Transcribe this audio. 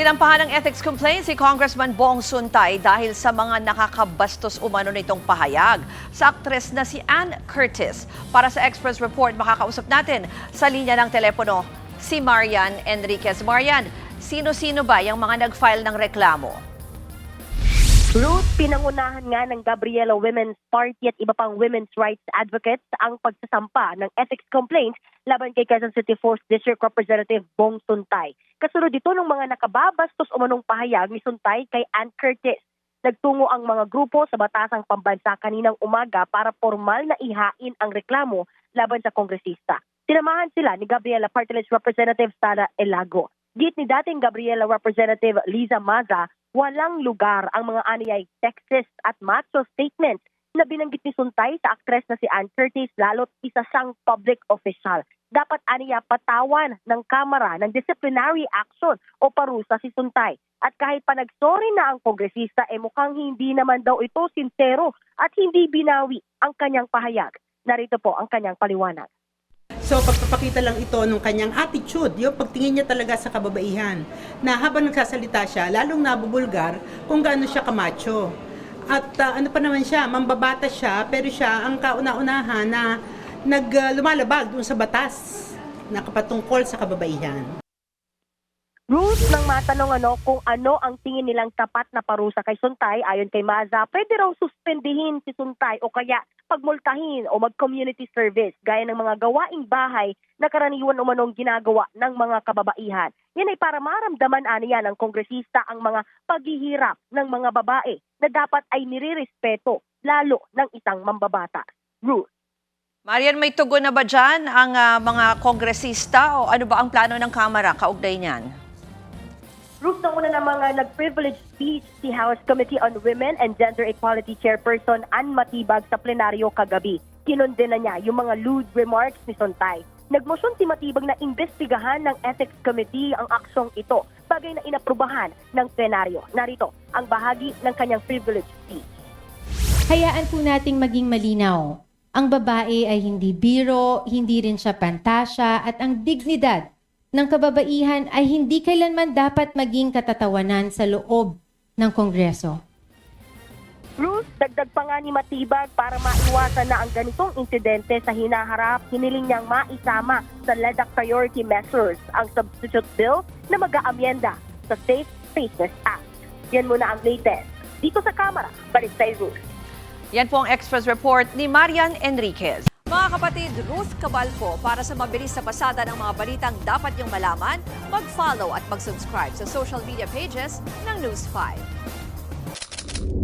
Sinampahan ng ethics complaint si Congressman Bong Suntay dahil sa mga nakakabastos umano nitong pahayag sa aktres na si Ann Curtis. Para sa Express Report, makakausap natin sa linya ng telepono si Marian Enriquez. Marian, sino-sino ba yung mga nag-file ng reklamo? Ruth, pinangunahan nga ng Gabriela Women's Party at iba pang women's rights advocates ang pagsasampa ng ethics complaint laban kay Quezon City 4th District Representative Bong Suntay. Kasunod dito ng mga nakababastos umanong pahayag ni Suntay kay Ann Curtis. Nagtungo ang mga grupo sa Batasang Pambansa kaninang umaga para formal na ihain ang reklamo laban sa kongresista. Sinamahan sila ni Gabriela Party List Representative Sara Elago. Git ni dating Gabriela Representative Liza Maza, walang lugar ang mga aniyay sexist at macho statements na binanggit ni Suntay sa aktres na si Ann Curtis, lalo't isa siyang public official. Dapat aniya patawan ng Kamara ng disciplinary action o parusa si Suntay. At kahit pa nagsorry na ang kongresista, mukhang hindi naman daw ito sincero at hindi binawi ang kanyang pahayag. Narito po ang kanyang paliwanag. So pagpapakita lang ito ng kanyang attitude, yung pagtingin niya talaga sa kababaihan, na habang nagsasalita siya, lalong nabubulgar kung gaano siya kamacho. At ano pa naman siya, mambabata siya, pero siya ang kauna-unahan na lumalabag dun sa batas na kapatungkol sa kababaihan. Ruth, nang matanong kung ano ang tingin nilang tapat na parusa kay Suntay, ayon kay Maza, pwede raw suspendihin si Suntay o kaya pagmultahin o mag-community service gaya ng mga gawaing bahay na karaniwan umanong ginagawa ng mga kababaihan. Yan ay para maramdaman aniya ng kongresista ang mga paghihirap ng mga babae na dapat ay nirirespeto lalo ng isang mambabatas. Ruth. Marian, may tugon na ba dyan ang mga kongresista o ano ba ang plano ng Kamara kaugnay niyan? Ruth, na una ng mga nag-privilege speech si House Committee on Women and Gender Equality Chairperson Ann Matibag sa plenaryo kagabi. Kinondena niya yung mga lewd remarks ni Suntay. Nagmosyon si Matibag na imbestigahan ng Ethics Committee ang aksyong ito, bagay na inaprubahan ng plenaryo. Narito ang bahagi ng kanyang privilege speech. Hayaan po nating maging malinaw. Ang babae ay hindi biro, hindi rin siya pantasya, at ang dignidad ng kababaihan ay hindi kailanman dapat maging katatawanan sa loob ng Kongreso. Ruth, dagdag pa nga ni Matibag para maiwasan na ang ganitong insidente sa hinaharap, hiniling niyang maisama sa LEDAC priority measures ang substitute bill na mag-aamyenda sa Safe Spaces Act. Yan muna ang latest. Dito sa Kamara, balik kay Ruth. Yan po ang Express Report ni Marian Enriquez. Mga kapatid, Ruth Cabalco, para sa mabilis na pasada ng mga balitang dapat niyong malaman, mag-follow at mag-subscribe sa social media pages ng News 5.